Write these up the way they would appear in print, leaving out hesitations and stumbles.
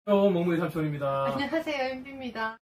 멍멍이 삼촌입니다. 안녕하세요, 엠비입니다.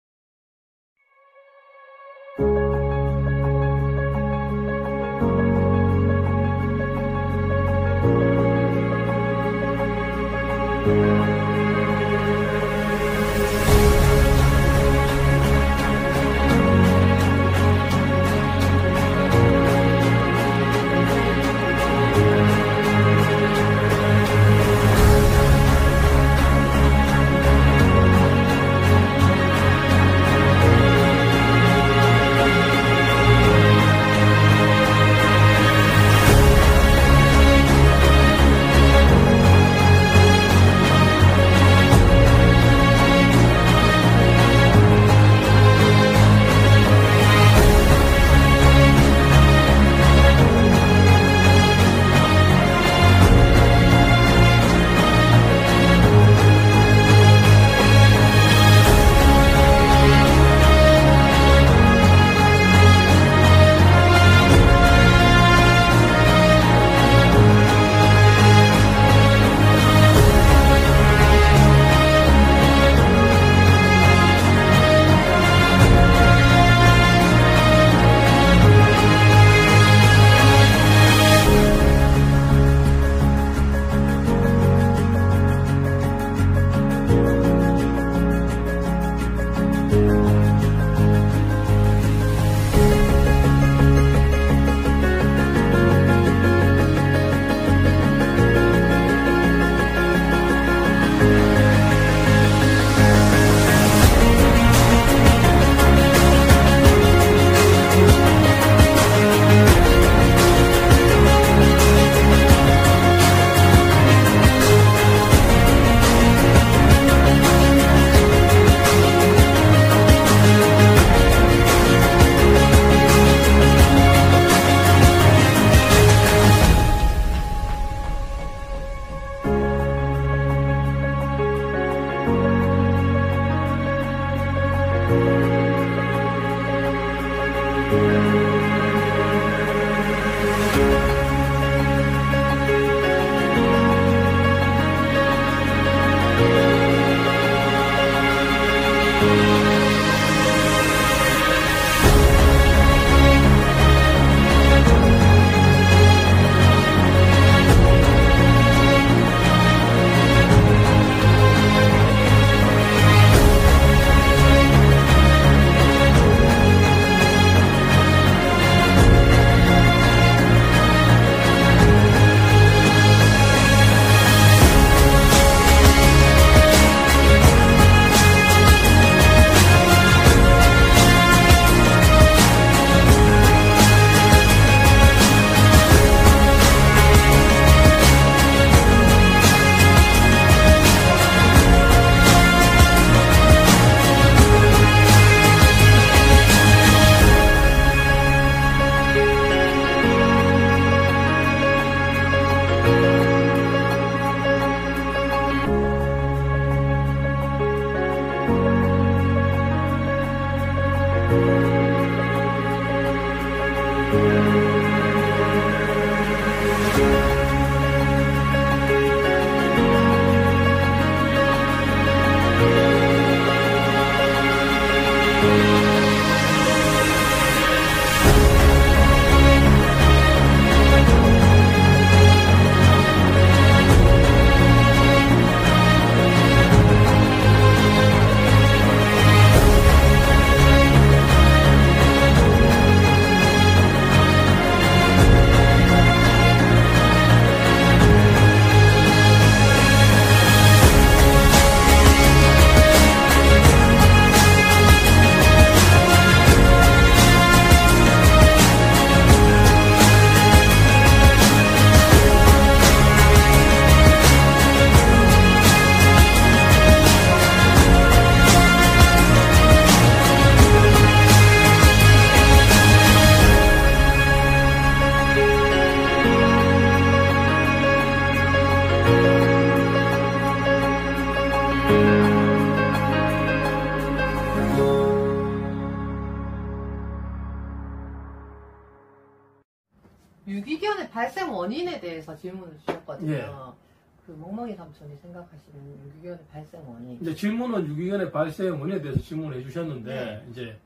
유기견의 발생 원인에 대해서 질문을 주셨거든요. 예. 그 멍멍이 삼촌이 생각하시는 유기견의 발생 원인. 이제 질문은 유기견의 발생 원인에 대해서 질문을 해주셨는데, 네. 이제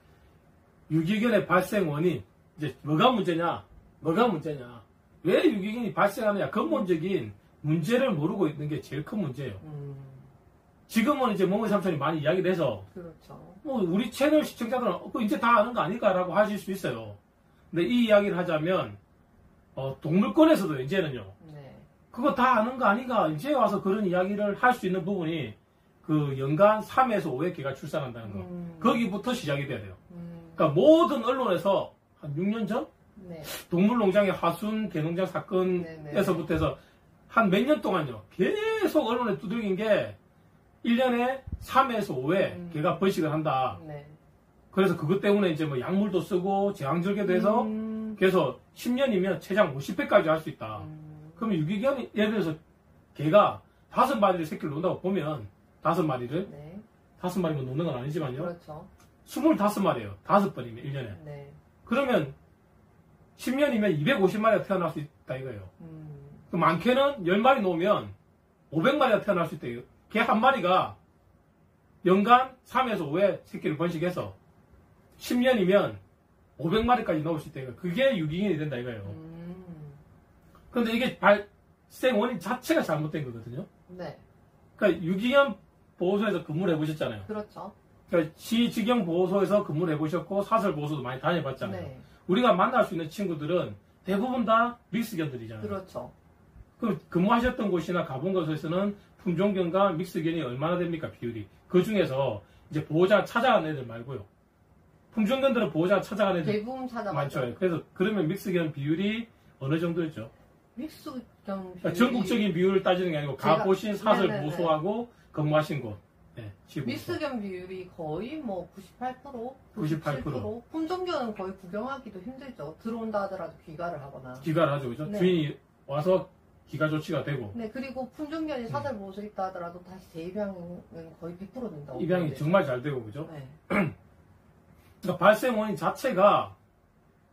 유기견의 발생 원인, 이제 뭐가 문제냐? 왜 유기견이 발생하느냐? 근본적인 문제를 모르고 있는 게 제일 큰 문제예요. 지금은 이제 멍멍이 삼촌이 많이 이야기를 해서, 그렇죠. 뭐 우리 채널 시청자들은 이제 다 아는 거 아닐까라고 하실 수 있어요. 근데 이 이야기를 하자면 동물권에서도 이제는요. 네. 그거 다 아는 거 아닌가? 이제 와서 그런 이야기를 할 수 있는 부분이 그 연간 3에서 5회 개가 출산한다는 거. 거기부터 시작이 돼야 돼요. 그러니까 모든 언론에서 한 6년 전 네. 동물농장의 하순 개농장 사건에서부터 해서 한 몇 년 동안요. 계속 언론에 두들긴 게 1년에 3에서 5회 개가 번식을 한다. 네. 그래서 그것 때문에 이제 뭐 약물도 쓰고 제왕절개도 해서 그래서 10년이면 최장 50회까지 할 수 있다. 그러면 유기견이 예를 들어서 개가 5마리를 새끼를 놓는다고 보면 5마리를 네. 5마리면 놓는 건 아니지만요. 그렇죠. 25마리예요. 5번이면 1년에. 네. 그러면 10년이면 250마리가 태어날 수 있다 이거예요. 그 많게는 10마리 놓으면 500마리가 태어날 수 있다 이거예요. 개 한 마리가 연간 3에서 5회 새끼를 번식해서 10년이면 500마리까지 넣을 수 있다 이거예요. 그게 유기견이 된다 이거예요. 그런데 이게 발생 원인 자체가 잘못된 거거든요. 네. 그러니까 유기견 보호소에서 근무를 해보셨잖아요. 그렇죠. 그러니까 시직영 보호소에서 근무를 해보셨고 사설 보호소도 많이 다녀봤잖아요. 네. 우리가 만날 수 있는 친구들은 대부분 다 믹스견들이잖아요. 그렇죠. 그 근무하셨던 곳이나 가본 곳에서는 품종견과 믹스견이 얼마나 됩니까 비율이? 그 중에서 이제 보호자 찾아간 애들 말고요. 품종견들은 보호자 찾아간 애들 대부분 찾아가죠. 많죠. 그래서 그러면 믹스견 비율이 어느 정도였죠? 믹스견 그러니까 전국적인 비율을 따지는 게 아니고 가보신 사설 네네네. 보호소하고 근무하신 곳. 네, 믹스견 비율이 거의 뭐 98%, 98%. 품종견은 거의 구경하기도 힘들죠. 들어온다 하더라도 귀가를 하거나. 귀가를 하죠, 그죠? 네. 주인이 와서 귀가 조치가 되고. 네, 그리고 품종견이 사설 보호소 있다 하더라도 다시 재입양은 거의 100% 된다고. 입양이 보는데. 정말 잘 되고, 그죠? 네. 그러니까 발생 원인 자체가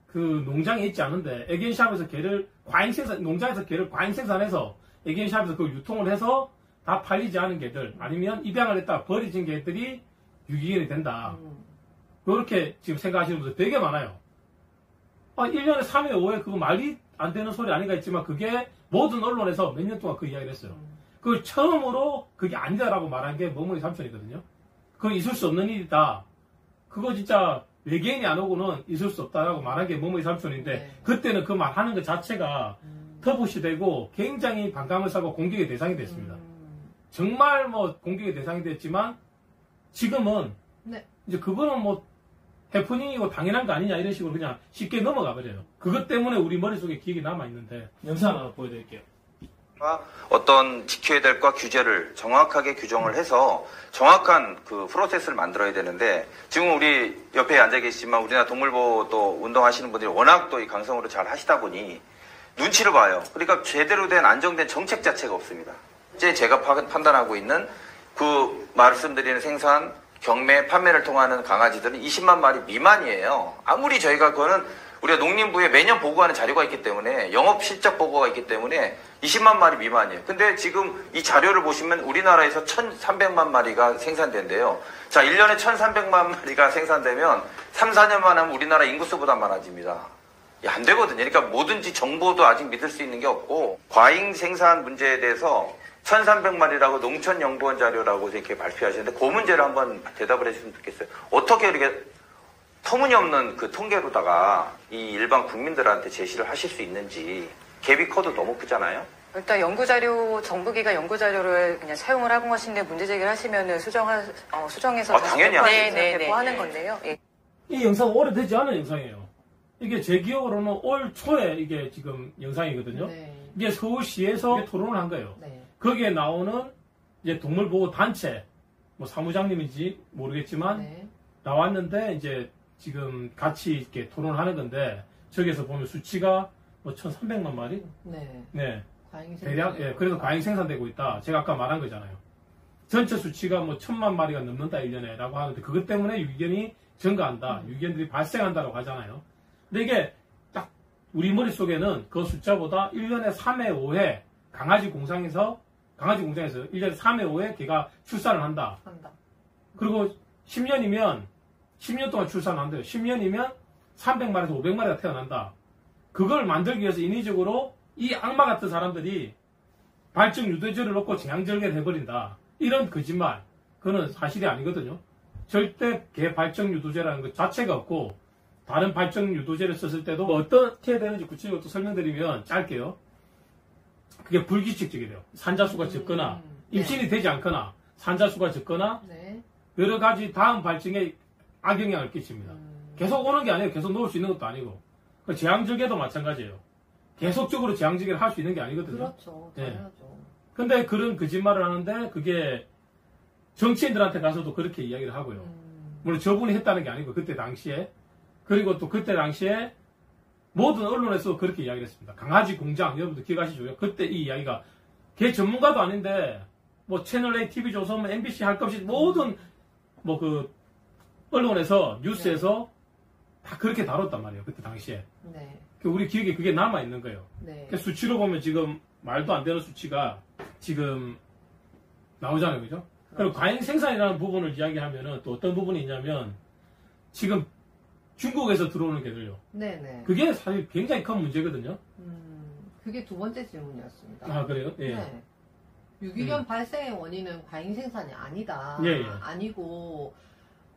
그 농장에 있지 않은데 애견샵에서 개를 과잉생산, 농장에서 개를 과잉생산해서 애견샵에서 그걸 유통을 해서 다 팔리지 않은 개들 아니면 입양을 했다 버려진 개들이 유기견이 된다. 그렇게 지금 생각하시는 분들 되게 많아요. 1년에 3회, 5회 그거 말이 안 되는 소리 아닌가 했지만 그게 모든 언론에서 몇 년 동안 그 이야기를 했어요. 그 처음으로 그게 아니다라고 말한 게 멍멍이 삼촌이거든요. 그건 있을 수 없는 일이다. 그거 진짜 외계인이 안 오고는 있을 수 없다라고 말한 게 멍멍이 삼촌인데 네. 그때는 그 말하는 것 자체가 터부시 되고 굉장히 반감을 사고 공격의 대상이 됐습니다. 정말 뭐 공격의 대상이 됐지만 지금은 네. 이제 그거는 뭐 해프닝이고 당연한 거 아니냐 이런 식으로 그냥 쉽게 넘어가 버려요. 그것 때문에 우리 머릿속에 기억이 남아있는데 영상 하나 보여드릴게요. 어떤 지켜야 될 과 규제를 정확하게 규정을 해서 정확한 그 프로세스를 만들어야 되는데 지금 우리 옆에 앉아 계시지만 우리나라 동물보호 또 운동하시는 분들이 워낙 또 이 강성으로 잘 하시다 보니 눈치를 봐요. 그러니까 제대로 된 안정된 정책 자체가 없습니다. 이제 제가 판단하고 있는 그 말씀드리는 생산, 경매, 판매를 통하는 강아지들은 20만 마리 미만이에요. 아무리 저희가 그거는 우리가 농림부에 매년 보고하는 자료가 있기 때문에 영업 실적 보고가 있기 때문에 20만 마리 미만이에요. 근데 지금 이 자료를 보시면 우리나라에서 1,300만 마리가 생산된대요. 자, 1년에 1,300만 마리가 생산되면 3, 4년만 하면 우리나라 인구수보다 많아집니다. 안 되거든요. 그러니까 뭐든지 정보도 아직 믿을 수 있는 게 없고 과잉 생산 문제에 대해서 1,300마리라고 농촌연구원 자료라고 이렇게 발표하시는데 그 문제를 한번 대답을 해주시면 좋겠어요. 어떻게 이렇게 터무니없는 그 통계로다가 이 일반 국민들한테 제시를 하실 수 있는지 갭이 커도 너무 크잖아요. 일단 연구자료, 정부기관 연구자료를 그냥 사용을 하고 하시는데 문제제기를 하시면은 수정해서 다시 당연히 하죠. 배포하는 건데요. 예. 이 영상 오래되지 않은 영상이에요. 이게 제 기억으로는 올 초에 이게 지금 영상이거든요. 네. 이게 서울시에서 토론을 한 거예요. 네. 거기에 나오는 이제 동물보호 단체, 뭐 사무장님인지 모르겠지만 네. 나왔는데 이제 지금 같이 이렇게 토론하는 건데 저기에서 보면 수치가 뭐 1,300만 마리? 네. 네. 과잉 대략, 예, 그래서 과잉 생산되고 있다. 제가 아까 말한 거잖아요. 전체 수치가 뭐 1,000만 마리가 넘는다, 1년에. 라고 하는데, 그것 때문에 유기견이 증가한다. 유기견들이 발생한다라고 하잖아요. 근데 이게 딱 우리 머릿속에는 그 숫자보다 1년에 3회, 5회 강아지 공장에서 강아지 공장에서 1년에 3회, 5회 개가 출산을 한다. 그리고 10년 동안 출산을 한대요. 10년이면 300마리에서 500마리가 태어난다. 그걸 만들기 위해서 인위적으로 이 악마 같은 사람들이 발정 유도제를 놓고 제왕절개를 해버린다. 이런 거짓말. 그거는 사실이 아니거든요. 절대 개 발정 유도제라는 것 자체가 없고, 다른 발정 유도제를 썼을 때도 어떻게 해야 되는지 구체적으로 또 설명드리면 짧게요. 그게 불규칙적이래요. 산자수가 적거나, 임신이 되지 않거나, 산자수가 적거나, 네. 여러 가지 다음 발정에 악영향을 끼칩니다. 계속 오는 게 아니에요. 계속 놓을 수 있는 것도 아니고. 제왕절개도 마찬가지예요. 계속적으로 제왕절개를 할 수 있는 게 아니거든요. 그렇죠. 당연하죠. 근데 그런 거짓말을 하는데 그게 정치인들한테 가서도 그렇게 이야기를 하고요. 물론 저분이 했다는 게 아니고 그때 당시에. 그리고 또 그때 당시에 모든 언론에서 그렇게 이야기를 했습니다. 강아지 공장, 여러분들 기억하시죠? 그때 이 이야기가 개 전문가도 아닌데 뭐 채널A, TV조선, MBC 할 것 없이 모든 뭐 그 언론에서 뉴스에서 다 그렇게 다뤘단 말이에요. 그때 당시에. 네. 우리 기억에 그게 남아 있는 거예요. 네. 수치로 보면 지금 말도 안 되는 수치가 지금 나오잖아요. 그죠? 그리고 과잉 생산이라는 부분을 이야기하면은 또 어떤 부분이 있냐면 지금 중국에서 들어오는 개들요. 네네. 그게 사실 굉장히 큰 문제거든요. 그게 두 번째 질문이었습니다. 아, 그래요? 예. 네. 유기견 발생의 원인은 과잉 생산이 아니다. 예, 예. 아니고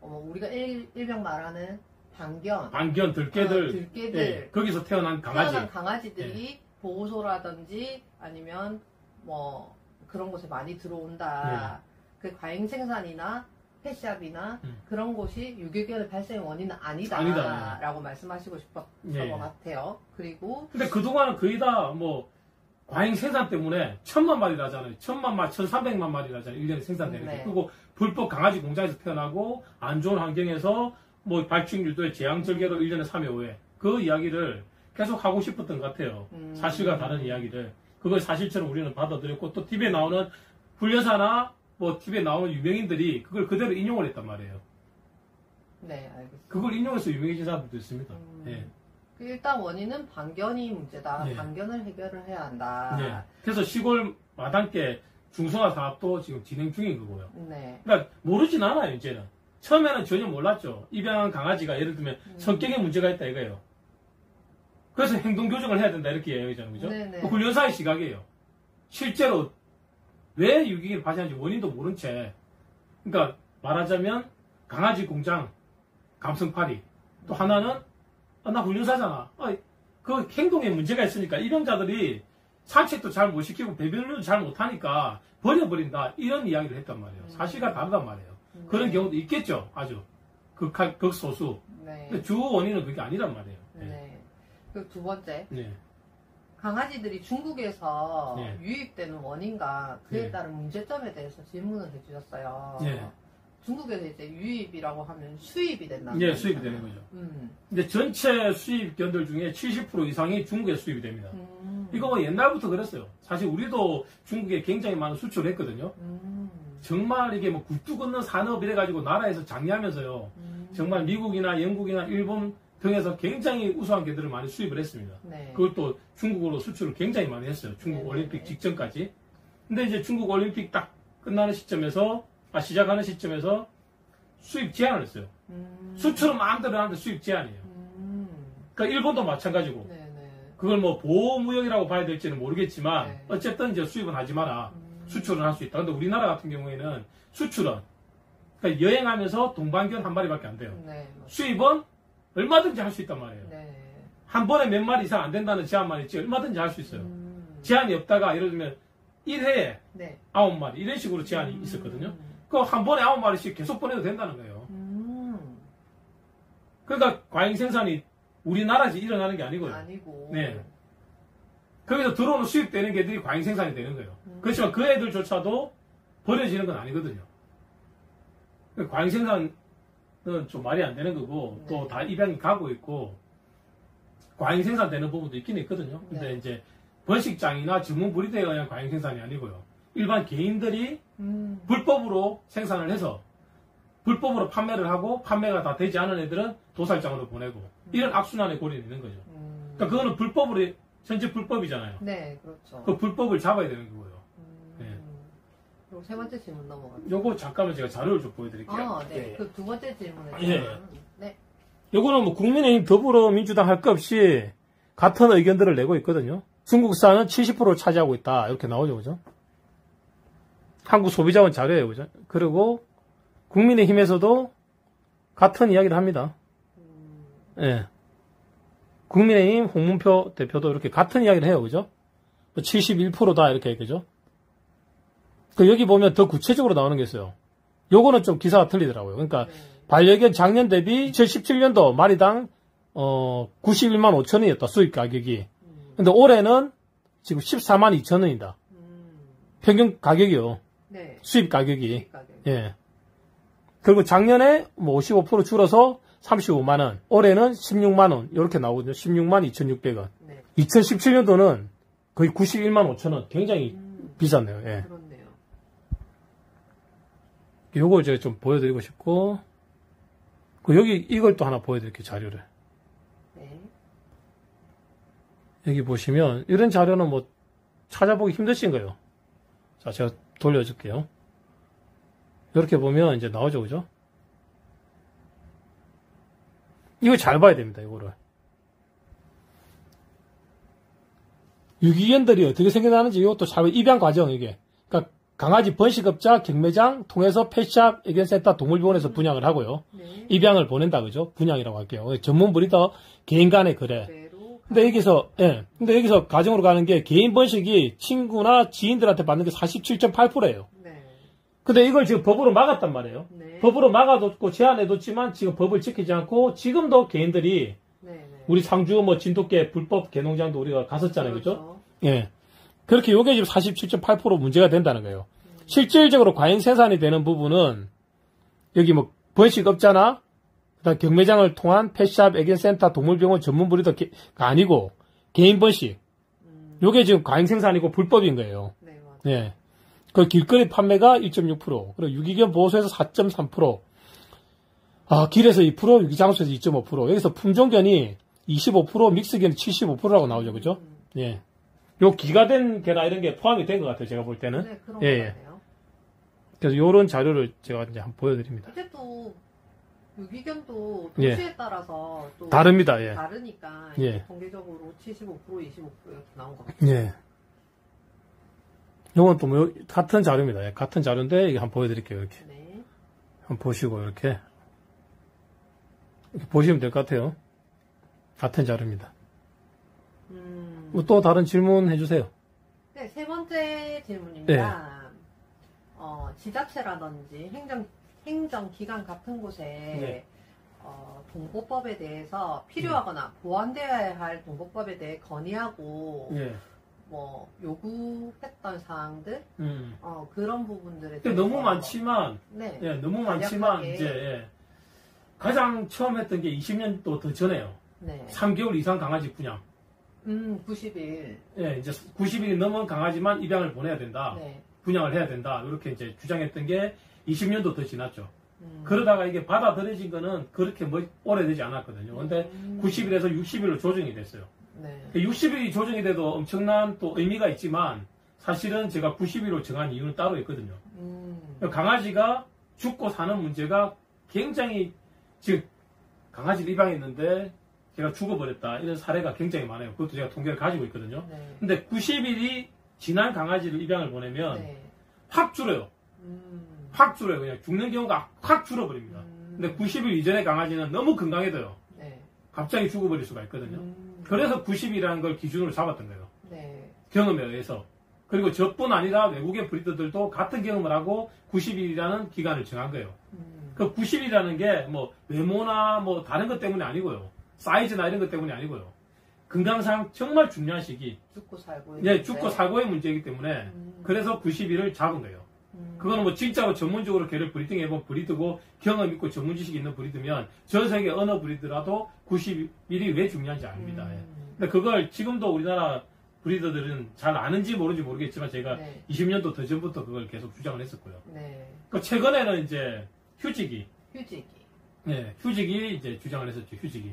우리가 일명 말하는 반견, 들깨들, 들깨들 예, 거기서 태어난 강아지. 태어난 강아지들이 보호소라든지 아니면 뭐 그런 곳에 많이 들어온다. 그 과잉 생산이나 펫샵이나 그런 곳이 유기견의 발생의 원인은 아니다라고 말씀하시고 싶었던 것 같아요. 그리고 근데 그동안은 거의 다 뭐 과잉 생산 때문에 1000만 마리라잖아요. 1000만 마리, 1300만 마리라잖아요. 1년에 생산되는 게. 그리고 불법 강아지 공장에서 태어나고 안 좋은 환경에서 뭐 발충 유도의 제왕절개로 1년에 3회, 5회. 그 이야기를 계속 하고 싶었던 것 같아요. 사실과 다른 이야기를. 그걸 사실처럼 우리는 받아들였고 또 TV에 나오는 훈련사나 뭐 TV에 나오는 유명인들이 그걸 그대로 인용을 했단 말이에요. 네, 알겠습니다. 그걸 인용해서 유명해진 사람들도 있습니다. 네. 일단 원인은 반견이 문제다. 네. 반견을 해결을 해야 한다. 네. 그래서 시골 마당개 중성화 사업도 지금 진행 중인 거고요. 네. 그러니까 모르진 않아요, 이제는. 처음에는 전혀 몰랐죠. 입양한 강아지가 예를 들면 성격에 문제가 있다 이거예요. 그래서 행동 교정을 해야 된다 이렇게 이야기하잖아요. 그죠? 네네. 그 훈련사의 시각이에요. 실제로 왜 유기견을 발생하는지 원인도 모른 채. 그러니까 말하자면 강아지 공장, 감성파리. 또 하나는 나 훈련사잖아. 그 행동에 문제가 있으니까 입양자들이 산책도 잘 못 시키고 배변도 잘 못하니까 버려버린다. 이런 이야기를 했단 말이에요. 사실과 다르단 말이에요. 그런 경우도 있겠죠. 아주 극소수. 네. 근데 주 원인은 그게 아니란 말이에요. 네. 그리고 두 번째. 네. 강아지들이 중국에서 네. 유입되는 원인과 그에 네. 따른 문제점에 대해서 질문을 해주셨어요. 네. 중국에서 이제 유입이라고 하면 수입이 된다. 예, 수입이 되는 거죠. 근데 전체 수입견들 중에 70% 이상이 중국에 수입이 됩니다. 이거 뭐 옛날부터 그랬어요. 사실 우리도 중국에 굉장히 많은 수출을 했거든요. 정말 이게 뭐 굴뚝 걷는 산업 이래가지고 나라에서 장려하면서요. 정말 미국이나 영국이나 일본 등에서 굉장히 우수한 개들을 많이 수입을 했습니다. 네. 그것도 중국으로 수출을 굉장히 많이 했어요. 중국 네. 올림픽 직전까지. 근데 이제 중국 올림픽 딱 끝나는 시점에서, 시작하는 시점에서 수입 제한을 했어요. 수출은 마음대로 하는데 수입 제한이에요. 그러니까 일본도 마찬가지고. 네네. 그걸 뭐 보호무역이라고 봐야 될지는 모르겠지만, 네. 어쨌든 이제 수입은 하지 마라. 수출은 할 수 있다. 근데 우리나라 같은 경우에는 수출은, 그러니까 여행하면서 동반견 한 마리밖에 안 돼요. 네. 수입은 얼마든지 할 수 있단 말이에요. 네. 한 번에 몇 마리 이상 안 된다는 제한만 있지 얼마든지 할 수 있어요. 제한이 없다가 예를 들면 1회에 네. 9마리 이런 식으로 제한이 있었거든요. 그 한 번에 9마리씩 계속 보내도 된다는 거예요. 그러니까 과잉 생산이 우리나라에서 일어나는 게 아니고요. 아니고. 네. 거기서 들어오는 수입되는 개들이 과잉 생산이 되는 거예요. 그렇지만 그 애들조차도 버려지는 건 아니거든요. 과잉 생산은 좀 말이 안 되는 거고 네. 또 다 입양이 가고 있고 과잉 생산되는 부분도 있긴 있거든요. 근데 네. 이제 번식장이나 전문 브리드에 의한 과잉 생산이 아니고요. 일반 개인들이 불법으로 생산을 해서 불법으로 판매를 하고 판매가 다 되지 않은 애들은 도살장으로 보내고 이런 악순환의 고리에 있는 거죠. 그러니까 그거는 불법으로 현재 불법이잖아요. 네, 그렇죠. 그 불법을 잡아야 되는 거고요. 네. 그럼 세 번째 질문 넘어가죠. 요거 잠깐만 제가 자료를 좀 보여드릴게요. 네. 예. 그 두 번째 질문에 예. 네. 요거는 뭐 국민의힘 더불어민주당 할 것 없이 같은 의견들을 내고 있거든요. 중국산은 70%를 차지하고 있다. 이렇게 나오죠. 그죠? 한국소비자원 자료예요. 그죠? 그리고 국민의힘에서도 같은 이야기를 합니다. 예. 국민의힘 홍문표 대표도 이렇게 같은 이야기를 해요. 그죠? 71%다. 이렇게, 그죠? 그 여기 보면 더 구체적으로 나오는 게 있어요. 요거는 좀 기사가 틀리더라고요. 그러니까 반려견 작년 대비 2017년도 마리당 91만 5천 원이었다. 수입 가격이. 근데 올해는 지금 14만 2천 원이다. 평균 가격이요. 네. 수입 가격이. 수입 가격. 예. 그리고 작년에 뭐 55% 줄어서 35만 원. 올해는 16만 원. 이렇게 나오거든요. 16만 2,600원. 네. 2017년도는 거의 91만 5천 원. 굉장히 비쌌네요. 예. 그렇네요. 요걸 제가 좀 보여드리고 싶고, 여기 이걸 또 하나 보여드릴게요, 자료를. 네. 여기 보시면, 이런 자료는 뭐 찾아보기 힘드신 거예요. 자, 제가 돌려줄게요. 이렇게 보면 이제 나오죠, 그죠? 이거 잘 봐야 됩니다, 이거를. 유기견들이 어떻게 생겨나는지 이것도 잘, 입양 과정, 이게. 그러니까 강아지 번식업자 경매장 통해서 펫샵 애견센터 동물병원에서 분양을 하고요. 네. 입양을 보낸다, 그죠? 분양이라고 할게요. 전문 브리더 개인 간의 거래. 근데 여기서 가정으로 가는 게 개인 번식이 친구나 지인들한테 받는 게 47.8%예요. 네. 근데 이걸 지금 법으로 막았단 말이에요. 네. 법으로 막아뒀고 제한해뒀지만 지금 법을 지키지 않고 지금도 개인들이 네. 우리 상주 뭐 진돗개 불법 개농장도 우리가 갔었잖아요. 그죠? 그렇죠. 예. 그렇게 요게 지금 47.8% 문제가 된다는 거예요. 실질적으로 과잉 생산이 되는 부분은 여기 뭐 번식업자나 그다음 경매장을 통한 펫샵, 애견센터, 동물병원 전문 브리더가 아니고 개인 번식. 요게 지금 과잉 생산이고 불법인 거예요. 네, 맞아요. 예. 그 길거리 판매가 1.6%, 그리고 유기견 보호소에서 4.3%, 길에서 2%, 유기장소에서 2.5%, 여기서 품종견이 25%, 믹스견이 75%라고 나오죠, 그죠? 예. 요 기가된 개나 이런 게 포함이 된 것 같아요, 제가 볼 때는. 네, 그런 예, 것 예. 같아요. 그래서 요런 자료를 제가 이제 한번 보여드립니다. 이제 또 유기견도 예. 도시에 따라서 또 다릅니다, 예. 다르니까 예. 통계적으로 75%, 25% 이렇게 나온 것 같아요. 예. 요건 또 뭐, 같은 자료입니다. 예. 같은 자료인데, 이거 한번 보여드릴게요, 이렇게. 네. 한번 보시고, 이렇게 보시면 될 것 같아요. 같은 자료입니다. 뭐 또 다른 질문 해주세요. 네, 세 번째 질문입니다. 지자체라든지 행정기관 같은 곳에 네. 동보법에 대해서 필요하거나 보완되어야 할 동보법에 대해 건의하고 예. 뭐 요구했던 사항들 그런 부분들에 근데 대해서 너무 많지만, 네. 예, 너무 많지만, 간략하게. 이제, 예. 가장 처음 했던 게 20년도 더 전에요. 네. 3개월 이상 강아지 분양. 90일. 예, 이제 90일이 넘은 강아지만 입양을 보내야 된다. 네. 분양을 해야 된다. 이렇게 이제 주장했던 게 20년도 더 지났죠. 그러다가 이게 받아들여진 거는 그렇게 뭐 오래되지 않았거든요. 근데 90일에서 60일로 조정이 됐어요. 네. 60일이 조정이 돼도 엄청난 또 의미가 있지만 사실은 제가 90일로 정한 이유는 따로 있거든요. 강아지가 죽고 사는 문제가 굉장히 지금 강아지를 입양했는데 제가 죽어버렸다 이런 사례가 굉장히 많아요. 그것도 제가 통계를 가지고 있거든요. 네. 근데 90일이 지난 강아지를 입양을 보내면 네. 확 줄어요. 확 줄어요. 그냥 죽는 경우가 확 줄어버립니다. 근데 90일 이전의 강아지는 너무 건강해져요. 네. 갑자기 죽어버릴 수가 있거든요. 그래서 90일이라는 걸 기준으로 잡았던 거예요. 네. 경험에 의해서. 그리고 저뿐 아니라 외국의 브리더들도 같은 경험을 하고 90일이라는 기간을 정한 거예요. 그 90일이라는 게 뭐 외모나 뭐 다른 것 때문이 아니고요. 사이즈나 이런 것 때문이 아니고요. 건강상 정말 중요한 시기. 죽고 살고. 예, 죽고 사고의 문제이기 때문에 그래서 90일을 잡은 거예요. 그거는 뭐 진짜로 전문적으로 개를 브리딩 해본 브리드고 경험 있고 전문 지식이 있는 브리드면 전 세계 어느 브리드라도 90일이 왜 중요한지 압니다. 예. 근데 그걸 지금도 우리나라 브리더들은 잘 아는지 모르는지 모르겠지만 제가 네. 20년도 더 전부터 그걸 계속 주장을 했었고요. 네. 그 최근에는 이제 휴직이. 휴직이. 네, 휴직이 이제 주장을 했었죠, 휴직이.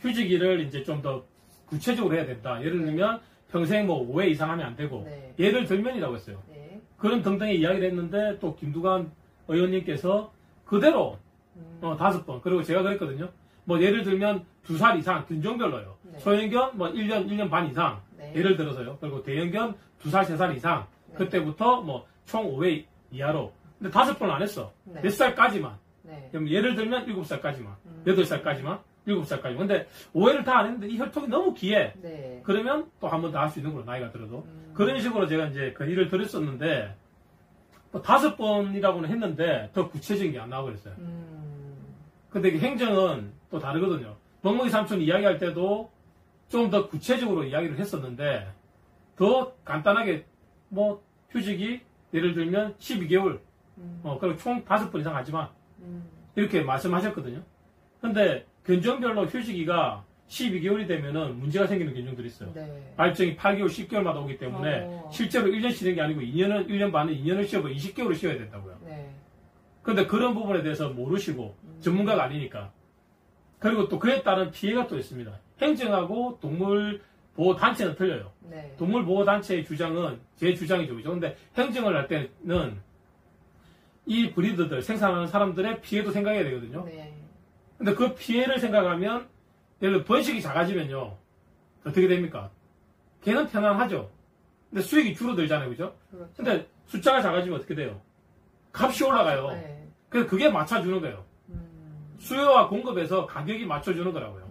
휴직일을 이제 좀 더 구체적으로 해야 된다. 예를 들면 평생 뭐 5회 이상 하면 안 되고. 네. 예를 들면이라고 했어요. 네. 그런 등등의 이야기를 했는데 또 김두관 의원님께서 그대로 5번 그리고 제가 그랬거든요. 뭐 예를 들면 2살 이상 균종별로요. 네. 소형견 뭐 1년 반 이상 네. 예를 들어서요. 그리고 대형견 2살 3살 이상 네. 그때부터 뭐 총 5회 이하로. 근데 5번은 안 했어. 네. 몇 살까지만. 네. 그럼 예를 들면 7살까지만, 8살까지만, 7살까지. 근데 5회를 다 안 했는데 이 혈통이 너무 귀해. 네. 그러면 또 한 번 더 할 수 있는 걸로 나이가 들어도. 그런 식으로 제가 이제 건의를 드렸었는데, 뭐 5번이라고는 했는데 더 구체적인 게 안 나오고 그랬어요. 근데 이게 행정은 또 다르거든요. 멍멍이 삼촌 이야기할 때도 좀 더 구체적으로 이야기를 했었는데, 더 간단하게 뭐 휴직이 예를 들면 12개월, 그리고 총 5번 이상 하지만, 이렇게 말씀하셨거든요. 근데 견종별로 휴직기가 12개월이 되면은 문제가 생기는 견종들이 있어요. 네. 발정이 8개월, 10개월마다 오기 때문에 실제로 1년 쉬는 게 아니고 1년 반에 2년을 쉬어도 20개월을 쉬어야 된다고요. 네. 근데 그런 부분에 대해서 모르시고 전문가가 아니니까. 그리고 또 그에 따른 피해가 또 있습니다. 행정하고 동물보호단체는 틀려요. 네. 동물보호단체의 주장은 제 주장이죠. 그죠? 근데 행정을 할 때는 이 브리드들, 생산하는 사람들의 피해도 생각해야 되거든요. 네. 근데 그 피해를 생각하면, 예를 들어 번식이 작아지면요. 어떻게 됩니까? 걔는 편안하죠. 근데 수익이 줄어들잖아요. 그죠? 그렇죠. 근데 숫자가 작아지면 어떻게 돼요? 값이 올라가요. 네. 그래서 그게 맞춰주는 거예요. 수요와 공급에서 가격이 맞춰주는 거라고요.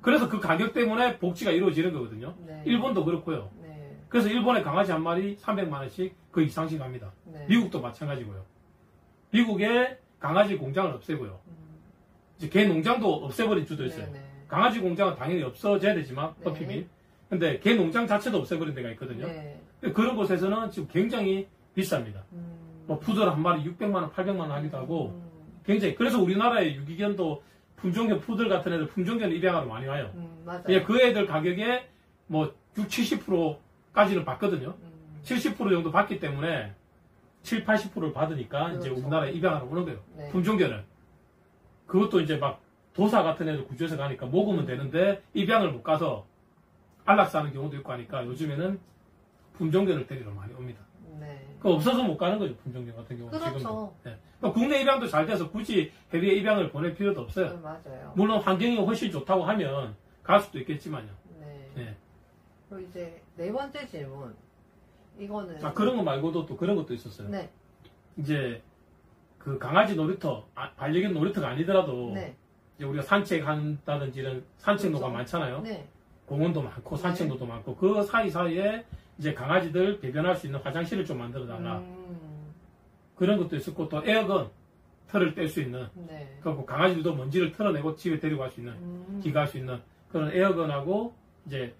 그래서 그 가격 때문에 복지가 이루어지는 거거든요. 네. 일본도 그렇고요. 네. 그래서 일본의 강아지 한 마리 300만 원씩 그 이상씩 합니다. 네. 미국도 마찬가지고요. 미국의 강아지 공장을 없애고요. 이제 개 농장도 없애버린 주도 있어요. 네, 네. 강아지 공장은 당연히 없어져야 되지만 네. 법임이. 근데 개 농장 자체도 없애버린 데가 있거든요. 네. 그런 곳에서는 지금 굉장히 비쌉니다. 뭐 푸들 한 마리 600만 원, 800만 원 하기도 하고 굉장히. 그래서 우리나라의 유기견도 품종견 푸들 같은 애들 품종견 입양하러 많이 와요. 맞아요. 예, 그 애들 가격에 뭐 60, 70%까지는 받거든요. 70% 정도 받기 때문에 7, 80%를 받으니까 그렇죠. 이제 우리나라에 입양하러 오는 거예요. 네. 품종견을. 그것도 이제 막 도사 같은 애들 구조해서 가니까 먹으면 되는데 입양을 못 가서 안락사 하는 경우도 있고 하니까 요즘에는 품종견을 데리러 많이 옵니다. 네. 그 없어서 못 가는 거죠. 품종견 같은 경우는. 그렇죠. 지금도. 네. 그러니까 국내 입양도 잘 돼서 굳이 해외 입양을 보낼 필요도 없어요. 맞아요. 물론 환경이 훨씬 좋다고 하면 갈 수도 있겠지만요. 네. 네. 그리고 이제 네 번째 질문. 이거는 그런 거 말고도 또 그런 것도 있었어요. 네. 이제 그 강아지 놀이터, 반려견 놀이터가 아니더라도 네. 이제 우리가 산책한다든지 이런 산책로가 그렇죠. 많잖아요. 네. 공원도 많고 산책로도 많고 그 사이사이에 이제 강아지들 배변할 수 있는 화장실을 좀 만들어 달라. 그런 것도 있었고 또 에어건 털을 뗄 수 있는 네. 그리고 강아지들도 먼지를 털어내고 집에 데리고 갈 수 있는 기가할 수 있는 그런 에어건하고 이제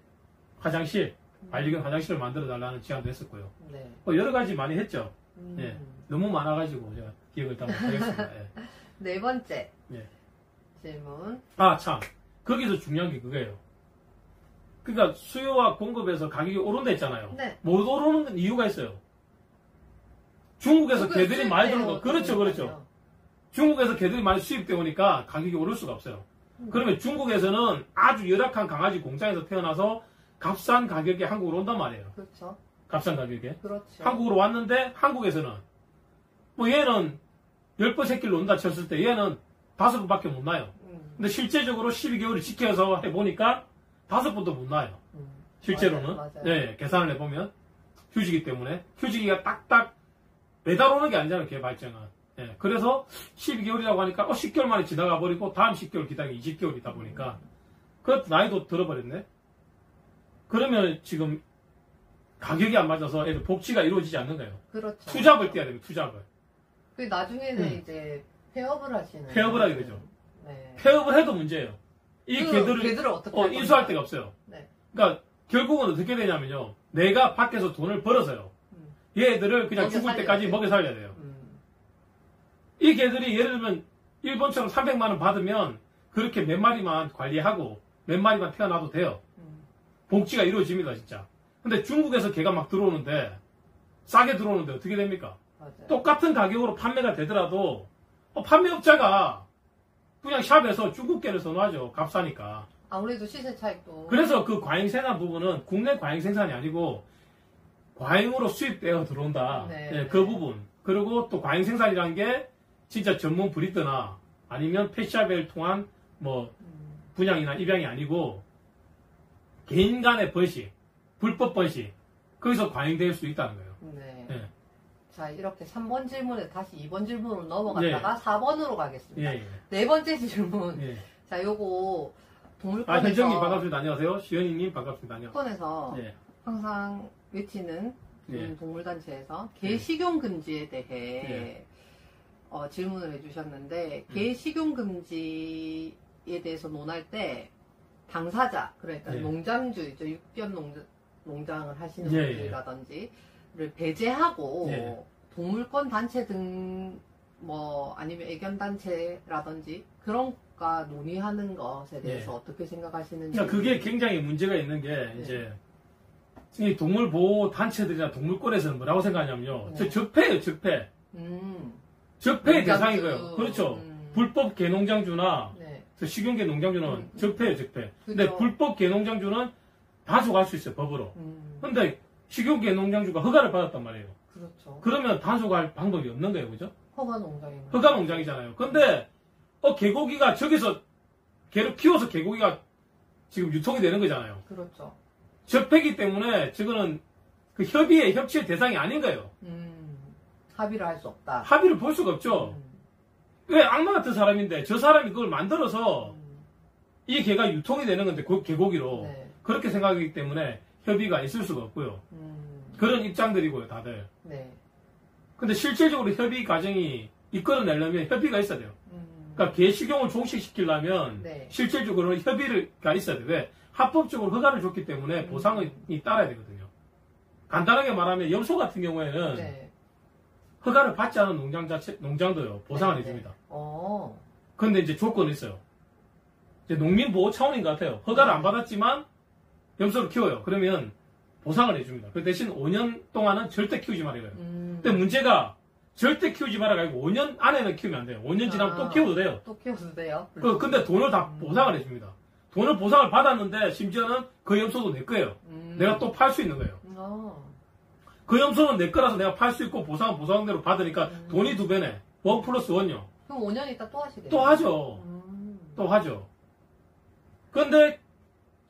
화장실 반려견 화장실을 만들어 달라는 제안도 했었고요. 네. 뭐 여러 가지 많이 했죠. 예. 너무 많아가지고 제가 기억을 다 못하겠습니다. 예. 네 번째 예. 질문. 참 거기서 중요한 게 그거예요. 그러니까 수요와 공급에서 가격이 오른다 했잖아요. 네. 못 오르는 이유가 있어요. 중국에서 그게 개들이 많이 들어온 거. 수입돼요. 그렇죠, 그렇죠. 중국에서 개들이 많이 수입되어 오니까 가격이 오를 수가 없어요. 그러면 중국에서는 아주 열악한 강아지 공장에서 태어나서 값싼 가격에 한국으로 온단 말이에요. 그렇죠. 값싼 가격에. 그렇죠. 한국으로 왔는데 한국에서는 뭐 얘는 10번 새끼를 논다 쳤을 때 얘는 5번밖에 못 나요. 근데 실제적으로 12개월을 지켜서 해보니까 5번도 못 나요. 실제로는. 맞아요. 네, 계산을 해보면. 휴지기 때문에. 휴지기가 딱딱 매달 오는 게 아니잖아요, 개발정은. 네, 그래서 12개월이라고 하니까 10개월 만에 지나가 버리고 다음 10개월 기다리기 20개월이다 보니까 그 나이도 들어버렸네. 그러면 지금 가격이 안 맞아서 애들 복지가 이루어지지 않는 거예요. 그렇죠. 투잡을 떼야 됩니다, 투잡을. 그 나중에는 이제 폐업을 하시는. 폐업을 하게 되죠. 네. 폐업을 해도 문제예요. 이 개들을 어떻게 할 인수할 건가요? 데가 없어요. 네. 그러니까 결국은 어떻게 되냐면요. 내가 밖에서 돈을 벌어서요. 얘들을 그냥 먹여 죽을 살려야 때까지 돼요. 먹여 살려야 돼요. 이 개들이 예를 들면 일본처럼 300만 원 받으면 그렇게 몇 마리만 관리하고 몇 마리만 태어나도 돼요. 복지가 이루어집니다, 진짜. 근데 중국에서 개가 막 들어오는데 싸게 들어오는데 어떻게 됩니까? 맞아요. 똑같은 가격으로 판매가 되더라도 판매업자가 그냥 샵에서 중국 개를 선호하죠. 값싸니까. 아무래도 시세 차익도. 그래서 그 과잉 생산 부분은 국내 과잉 생산이 아니고 과잉으로 수입되어 들어온다. 네. 예, 그 부분. 그리고 또 과잉 생산이라는 게 진짜 전문 브리더나 아니면 펫샵을 통한 뭐 분양이나 입양이 아니고 개인 간의 번식, 불법 번식, 거기서 과잉될 수 있다는 거예요. 네. 예. 자, 이렇게 3번 질문에 다시 2번 질문으로 넘어갔다가 4번으로 가겠습니다. 예, 예. 네 번째 질문. 예. 자, 요거 아, 동물권에서 현정님 반갑습니다. 안녕하세요. 시연이님 반갑습니다. 안녕하세요. 동물권에서 예. 항상 외치는 예. 동물단체에서 개 식용 금지에 대해 예. 질문을 해주셨는데 개 식용 금지에 대해서 논할 때 당사자, 그러니까 예. 농장주이죠. 육견 농장을 하시는 예, 분들이라든지를 배제하고 예. 동물권 단체 등 뭐 아니면 애견 단체라든지 그런 가 논의하는 것에 대해서 예. 어떻게 생각하시는지. 그러니까 그게 굉장히 문제가 있는 게 이제 이 동물 보호 단체들이나 동물권에서는 뭐라고 생각하냐면요. 저 적폐예요, 적폐. 적폐의 농장주. 대상이고요. 그렇죠. 불법 개농장주나 네. 저 식용계 농장주는 적폐예요, 적폐. 근데 그죠. 불법 개농장주는 단속할 수 있어요, 법으로. 음, 근데 식용계 농장주가 허가를 받았단 말이에요. 그렇죠. 그러면 단속할 방법이 없는 거예요, 그죠? 허가 농장이면. 허가 농장이잖아요. 근데 개고기가 저기서 개를 키워서 개고기가 지금 유통이 되는 거잖아요. 그렇죠. 적폐기 때문에 저거는 그 협치의 대상이 아닌 거예요. 합의를 할 수 없다. 합의를 볼 수가 없죠. 왜 악마 같은 사람인데 저 사람이 그걸 만들어서 이 개가 유통이 되는 건데 그 개고기로 네. 그렇게 생각하기 때문에 협의가 있을 수가 없고요. 그런 입장들이고요, 다들. 네. 근데 실질적으로 협의 과정이 이끌어내려면 협의가 있어야 돼요. 그러니까 개 식용을 종식시키려면 네. 실질적으로 협의가 있어야 돼요. 왜? 합법적으로 허가를 줬기 때문에 보상이 따라야 되거든요. 간단하게 말하면 염소 같은 경우에는 네. 허가를 받지 않은 농장도요 보상을 네. 해줍니다. 그런데 이제 조건이 있어요. 이제 농민 보호 차원인 것 같아요. 허가를 안 받았지만 염소를 키워요. 그러면 보상을 해줍니다. 그 대신 5년 동안은 절대 키우지 말아요. 근데 문제가 절대 키우지 말아가 아니고 5년 안에는 키우면 안 돼요. 5년 지나면 또 키워도 돼요. 또 키워도 돼요? 근데 돈을 다 보상을 해줍니다. 돈을 보상을 받았는데 심지어는 그 염소도 내 거예요. 내가 또 팔 수 있는 거예요. 그 염소는 내 거라서 내가 팔 수 있고 보상대로 받으니까 돈이 2배네. 1+1요. 그럼 5년 있다 또 하시겠네요? 또 하죠. 또 하죠. 근데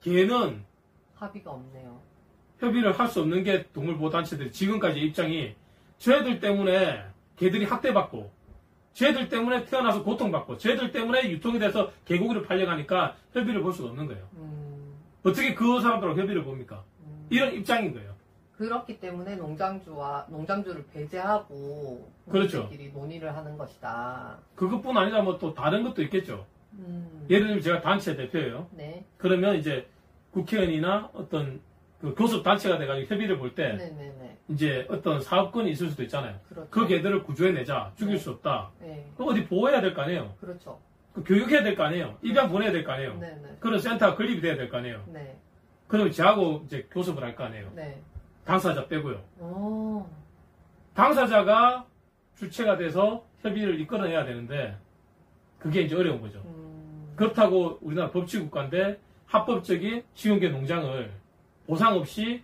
걔는 합의가 없네요. 협의를 할 수 없는 게 동물보호단체들이 지금까지 입장이 쟤들 때문에 개들이 학대받고 쟤들 때문에 태어나서 고통받고 쟤들 때문에 유통이 돼서 개고기를 팔려가니까 협의를 볼 수가 없는 거예요. 어떻게 그 사람들하고 협의를 봅니까? 이런 입장인 거예요. 그렇기 때문에 농장주를 배제하고 그렇죠. 끼리 논의를 하는 것이다. 그것뿐 아니라 뭐 또 다른 것도 있겠죠. 예를 들면 제가 단체 대표예요. 네. 그러면 이제 국회의원이나 어떤 그 교섭 단체가 돼가지고 협의를 볼 때 네네네. 이제 어떤 사업권이 있을 수도 있잖아요. 그렇죠. 그 개들을 구조해내자. 죽일 수 없다. 네. 그럼 어디 보호해야 될 거 아니에요. 그렇죠. 그 교육해야 될 거 아니에요. 입양 보내야 될 거 아니에요. 네네. 그런 센터가 건립이 돼야 될 거 아니에요. 네. 그러면 저하고 이제 교섭을 할 거 아니에요. 네. 당사자 빼고요. 오. 당사자가 주체가 돼서 협의를 이끌어내야 되는데 그게 이제 어려운 거죠. 그렇다고 우리나라 법치국가인데 합법적인 식용계 농장을 보상 없이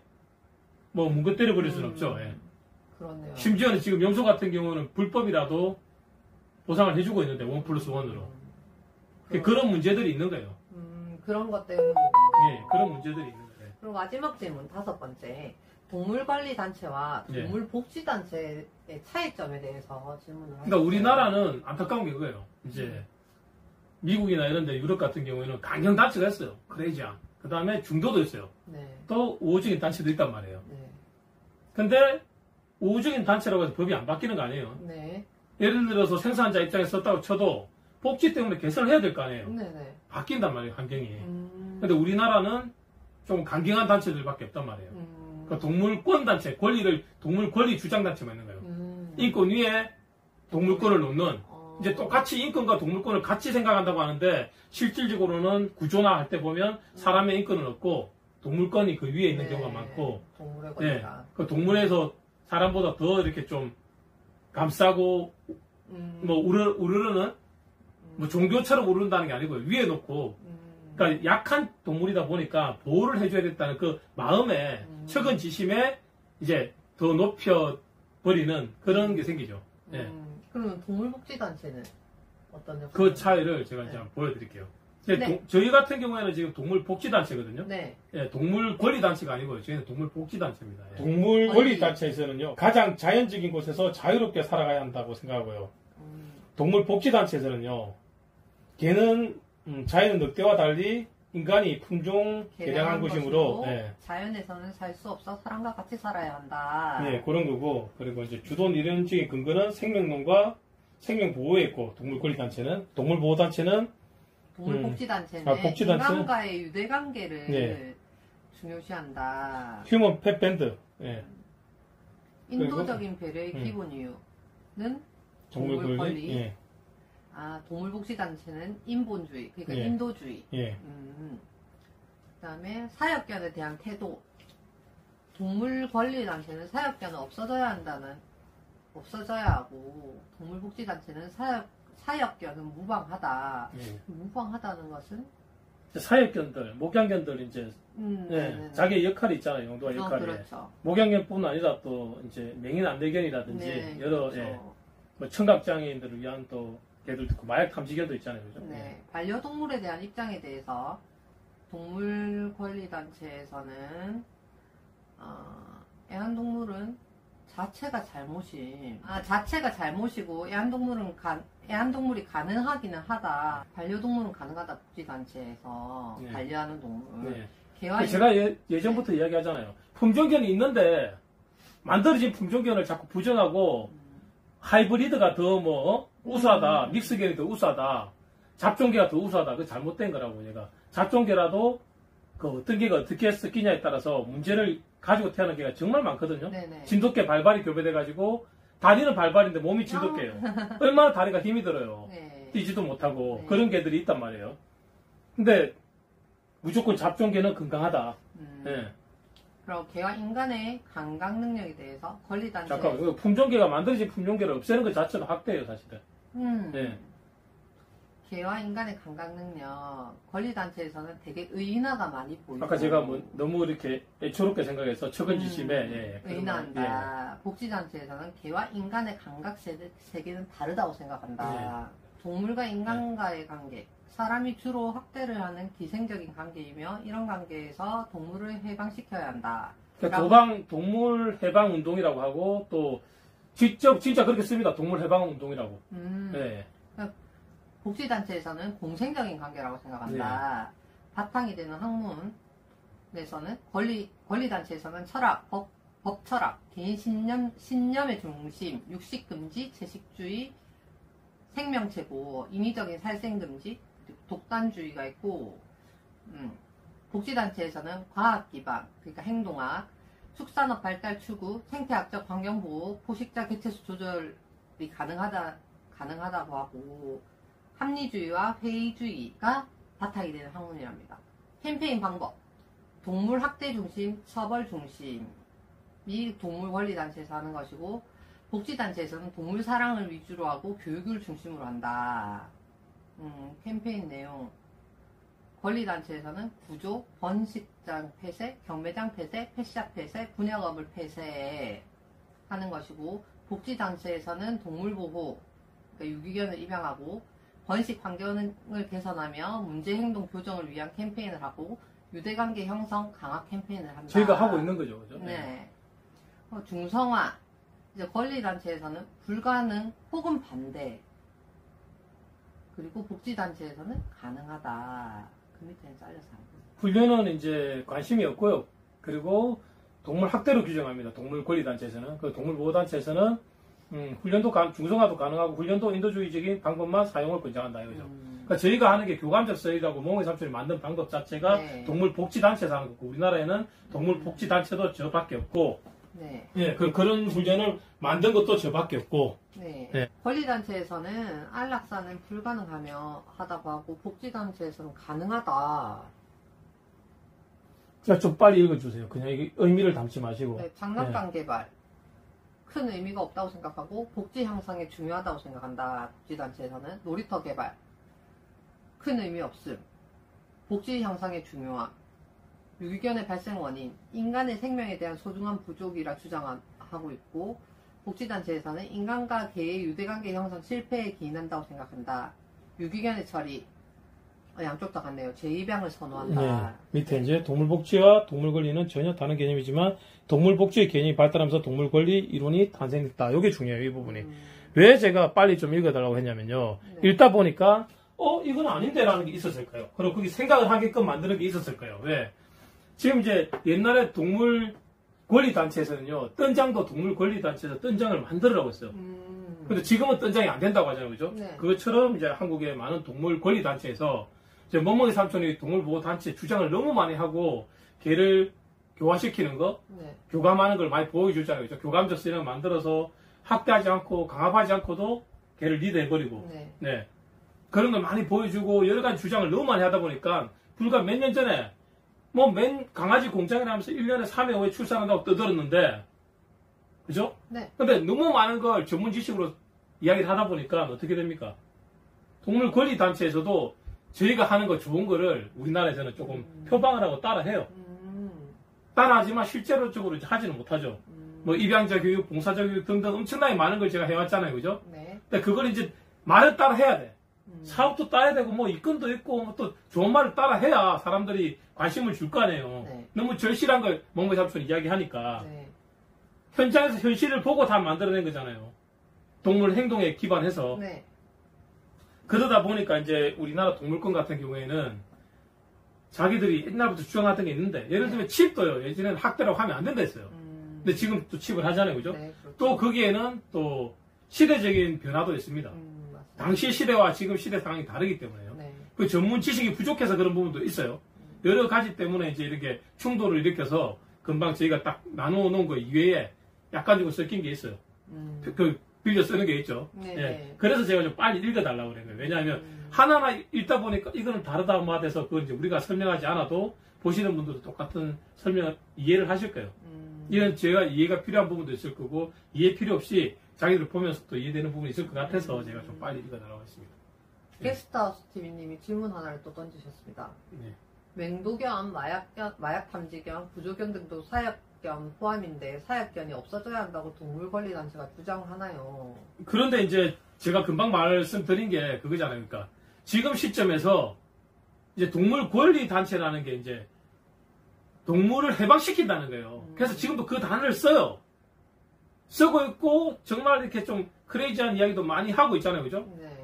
뭐 뭉거 때려버릴 수는 없죠. 예. 그렇네요. 심지어는 지금 염소 같은 경우는 불법이라도 보상을 해주고 있는데 1+1으로. 그런 문제들이 있는 거예요. 그런 것 때문에. 예, 그런 문제들이 있는 거예요. 그럼 마지막 질문 5번째. 동물관리단체와 동물복지단체의 차이점에 대해서 질문을 하셨어요. 그러니까 우리나라는 안타까운 게 그거예요. 이제 미국이나 이런 데 유럽 같은 경우에는 강경단체가 있어요. 크레이지한. 그 다음에 중도도 있어요. 네. 또 우호적인 단체도 있단 말이에요. 네. 근데 우호적인 단체라고 해서 법이 안 바뀌는 거 아니에요. 네. 예를 들어서 생산자 입장에서 썼다고 쳐도 복지 때문에 개선을 해야 될 거 아니에요. 네네. 바뀐단 말이에요, 환경이. 근데 우리나라는 좀 강경한 단체들밖에 없단 말이에요. 그러니까 동물권 단체, 동물 권리 주장 단체만 있는 거예요. 인권 위에 동물권을 놓는, 이제 똑같이 인권과 동물권을 같이 생각한다고 하는데, 실질적으로는 구조나 할 때 보면 사람의 인권은 없고, 동물권이 그 위에 있는 경우가 많고, 동물의 권리가. 그 동물에서 사람보다 더 이렇게 좀 감싸고, 뭐, 우르르는, 뭐, 종교처럼 우르른다는 게 아니고, 위에 놓고, 그러니까 약한 동물이다 보니까 보호를 해줘야겠다는 그 마음에, 척은 지심에 이제 더 높여버리는 그런 게 생기죠. 예. 그러면 동물복지단체는 어떤 역할을 그 차이를 제가 이제 한번 보여드릴게요. 네. 저희 같은 경우에는 지금 동물복지단체거든요. 네. 예, 동물권리단체가 아니고요. 저희는 동물복지단체입니다. 예. 권리. 동물권리단체에서는요, 가장 자연적인 곳에서 자유롭게 살아가야 한다고 생각하고요. 동물복지단체에서는요, 개는 자연의 늑대와 달리 인간이 품종 개량한 것이므로, 예. 자연에서는 살 수 없어 사람과 같이 살아야 한다. 네, 그런 거고, 그리고 이제 주도 이론적인 근거는 생명론과 생명보호에 있고, 동물보호단체는 동물복지단체는 복지단체? 인간과의 유대관계를 네. 중요시한다. 휴먼 펫밴드, 예. 인도적인 배려의 기본 이유는 동물 권리. 예. 동물복지단체는 인본주의, 그러니까 예. 인도주의. 예. 그다음에 사역견에 대한 태도. 동물권리단체는 사역견은 없어져야 하고, 동물복지단체는 사역견은 무방하다. 예. 무방하다는 것은 사역견들, 목양견들 이제 네네네. 자기의 역할이 있잖아요. 용도와 역할이. 그렇죠. 목양견뿐 아니라 또 이제 맹인 안대견이라든지 네, 여러 그렇죠. 예, 뭐 청각장애인들을 위한 또 개들도 있고 마약 탐지견도 있잖아요. 그죠? 네, 반려동물에 대한 입장에 대해서 동물권리단체에서는 애완동물은 자체가 잘못이고 애완동물이 가능하기는 하다. 반려동물은 가능하다. 복지단체에서 네. 반려하는 동물. 네. 개와 제가 예전부터 이야기하잖아요. 품종견이 있는데 만들어진 품종견을 자꾸 부정하고 하이브리드가 더 우수하다. 믹스견이 더 우수하다. 잡종개가 더 우수하다. 그거 잘못된 거라고 얘가. 잡종개라도 그 어떤 개가 어떻게 섞이냐에 따라서 문제를 가지고 태어난 개가 정말 많거든요. 네네. 진돗개 발발이 교배돼가지고 다리는 발발인데 몸이 진돗개예요. 얼마나 다리가 힘이 들어요. 네. 뛰지도 못하고 네. 그런 개들이 있단 말이에요. 근데 무조건 잡종개는 건강하다. 예. 그럼 개와 인간의 감각 능력에 대해서 권리단체. 잠깐만, 품종개가 만들어진 품종개를 없애는 것 자체가 학대예요, 사실은. 예. 개와 인간의 감각 능력, 권리단체에서는 되게 의인화가 많이 보이고. 아까 제가 너무 이렇게 애초롭게 생각해서 척은지심에 의인화한다. 복지단체에서는 개와 인간의 감각 세계는 다르다고 생각한다. 동물과 인간과의 관계, 사람이 주로 학대를 하는 기생적인 관계이며 이런 관계에서 동물을 해방시켜야 한다. 그러니까 동물 해방 운동이라고 하고 또 직접 진짜 그렇게 씁니다. 동물 해방 운동이라고. 네. 복지단체에서는 공생적인 관계라고 생각한다. 바탕이 되는 학문에서는 권리단체에서는 철학, 법철학, 개인 신념의 중심, 육식금지, 채식주의, 생명체고, 인위적인 살생금지, 독단주의가 있고, 복지단체에서는 과학기반, 그러니까 행동학, 축산업 발달 추구, 생태학적 환경보호, 포식자 개체수 조절이 가능하다고 하고, 합리주의와 회의주의가 바탕이 되는 학문이랍니다. 캠페인 방법, 동물 학대 중심, 처벌 중심이 동물권리단체에서 하는 것이고, 복지단체에서는 동물 사랑을 위주로 하고 교육을 중심으로 한다. 캠페인 내용. 권리단체에서는 구조, 번식장 폐쇄, 경매장 폐쇄, 펫샵 폐쇄, 분양업을 폐쇄하는 것이고, 복지단체에서는 동물보호, 그러니까 유기견을 입양하고, 번식 환경을 개선하며 문제행동 교정을 위한 캠페인을 하고, 유대관계 형성 강화 캠페인을 한다. 저희가 하고 있는 거죠. 그죠? 네. 중성화. 이제 권리단체에서는 불가능 혹은 반대. 그리고 복지단체에서는 가능하다. 그 밑에는 잘려서 안 돼. 훈련은 이제 관심이 없고요. 그리고 동물 학대로 규정합니다. 동물 권리단체에서는. 그 동물보호단체에서는 훈련도 중성화도 가능하고 훈련도 인도주의적인 방법만 사용을 권장한다 이거죠. 그러니까 저희가 하는 게 교감적 서열이라고 몽의 삼촌이 만든 방법 자체가 네. 동물복지단체에서 하는 거고 우리나라에는 동물복지단체도 저밖에 없고 네. 예, 그런 훈련을 만든 것도 저밖에 없고 네. 네. 권리단체에서는 안락사는 불가능하다고 하고 복지단체에서는 가능하다. 자, 좀 빨리 읽어주세요. 그냥 이게 의미를 담지 마시고. 네, 장난감 개발. 큰 의미가 없다고 생각하고 복지 향상에 중요하다고 생각한다. 복지단체에서는 놀이터 개발. 큰 의미 없음. 복지 향상에 중요함. 유기견의 발생 원인, 인간의 생명에 대한 소중한 부족이라 주장하고 있고, 복지단체에서는 인간과 개의 유대관계 형성 실패에 기인한다고 생각한다. 유기견의 처리, 양쪽 다 같네요. 제2병을 선호한다. 네. 밑에 이제 동물복지와 동물권리는 전혀 다른 개념이지만 동물복지의 개념이 발달하면서 동물권리 이론이 탄생했다. 이게 중요해요. 이 부분이. 왜 제가 빨리 좀 읽어달라고 했냐면요. 네. 읽다 보니까 이건 아닌데라는 게 있었을까요? 그리고 그게 생각을 하게끔 만드는 게 있었을까요? 왜? 지금 이제 옛날에 동물 권리 단체에서는요, 뜬장도 동물 권리 단체에서 뜬장을 만들으라고 했어요. 근데 지금은 뜬장이 안 된다고 하잖아요, 그죠? 네. 그것처럼 이제 한국의 많은 동물 권리 단체에서 이제 멍멍이 삼촌이 동물 보호 단체 주장을 너무 많이 하고 개를 교화시키는 거, 네. 교감하는 걸 많이 보여주잖아요, 그죠? 교감적 시스템을 만들어서 학대하지 않고 강압하지 않고도 개를 리드해버리고, 네. 네. 그런 걸 많이 보여주고 여러 가지 주장을 너무 많이 하다 보니까 불과 몇 년 전에 맨 강아지 공장이라 하면서 1년에 3회 5회 출산한다고 떠들었는데, 그죠? 네. 근데 너무 많은 걸 전문 지식으로 이야기를 하다 보니까 어떻게 됩니까? 동물 권리 단체에서도 저희가 하는 거 좋은 거를 우리나라에서는 조금 표방을 하고 따라해요. 따라하지만 실제로적으로 하지는 못하죠. 뭐 입양자 교육, 봉사자 교육 등등 엄청나게 많은 걸 제가 해왔잖아요, 그죠? 네. 근데 그걸 이제 말을 따라 해야 돼. 사업도 따야 되고 뭐 입건도 있고 또 좋은 말을 따라 해야 사람들이 관심을 줄 거 아니에요. 네. 너무 절실한 걸 멍멍이 삼촌 이야기하니까 네. 현장에서 현실을 보고 다 만들어낸 거잖아요. 동물 행동에 기반해서. 네. 그러다 보니까 이제 우리나라 동물권 같은 경우에는 자기들이 옛날부터 주장하던 게 있는데, 예를 들면 칩도요. 예전에는 학대라고 하면 안 된다 했어요. 근데 지금 또 칩을 하잖아요, 그죠? 네, 그렇죠. 또 거기에는 또 시대적인 변화도 있습니다. 맞습니다. 당시 시대와 지금 시대 상황이 다르기 때문에요. 네. 그 전문 지식이 부족해서 그런 부분도 있어요. 여러 가지 때문에 이제 이렇게 충돌을 일으켜서 금방 저희가 딱 나누어 놓은 거 이외에 약간 좀 섞인 게 있어요. 그 빌려 쓰는 게 있죠. 네. 예. 그래서 제가 좀 빨리 읽어달라고 그래요. 왜냐하면 하나하나 읽다 보니까 이거는 다르다 말해서 그걸 이제 우리가 설명하지 않아도 보시는 분들도 똑같은 설명을 이해를 하실 거예요. 이런 제가 이해가 필요한 부분도 있을 거고 이해 필요 없이 자기들 보면서 또 이해되는 부분이 있을 것 같아서 제가 좀 빨리 읽어달라고 했습니다. 게스트하우스 TV님이 질문 하나를 또 던지셨습니다. 네. 맹도견, 마약 탐지견, 부조견 등도 사약견 포함인데 사약견이 없어져야 한다고 동물권리단체가 주장하나요? 그런데 이제 제가 금방 말씀드린 게 그거잖아요. 그러니까 지금 시점에서 이제 동물권리단체라는 게 이제 동물을 해방시킨다는 거예요. 그래서 지금도 그 단어를 써요. 쓰고 있고 정말 이렇게 좀 크레이지한 이야기도 많이 하고 있잖아요. 그죠? 네.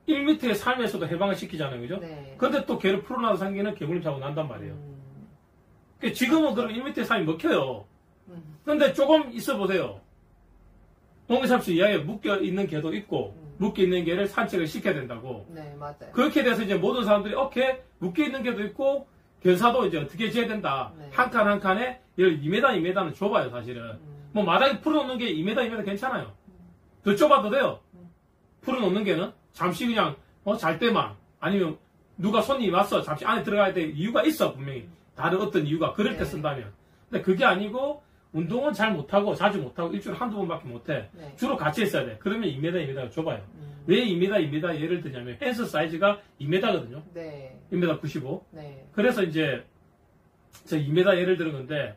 1m의 삶에서도 해방을 시키잖아요. 그죠? 네. 근데 또 개를 풀어놔서 생기는 개물림 사고 난단 말이에요. 그러니까 지금은 그럼 1m의 삶이 먹혀요. 근데 조금 있어 보세요. 멍이삼씨 이야기에 묶여 있는 개도 있고 묶여 있는 개를 산책을 시켜야 된다고. 네, 맞아요. 그렇게 돼서 이제 모든 사람들이 오케이 묶여 있는 개도 있고 견사도 이제 어떻게 지어야 된다. 네. 한 칸 한 칸에 2m, 2m는 좁아요, 사실은. 뭐 마당에 풀어놓는 게 2m, 2m 괜찮아요. 더 좁아도 돼요. 풀어놓는 게는 잠시 그냥 잘 때만 아니면 누가 손님이 왔어 잠시 안에 들어가야 될 이유가 있어 분명히 다른 어떤 이유가 그럴 때 네. 쓴다면. 근데 그게 아니고 운동은 잘 못하고 자주 못하고 일주일에 한두 번밖에 못해. 네. 주로 같이 있어야 돼. 그러면 2m, 2m가 좁아요. 왜 2m, 2m 예를 들냐면 펜스 사이즈가 2m거든요. 네. 2m 95. 네. 그래서 이제 저 2m 예를 들은 건데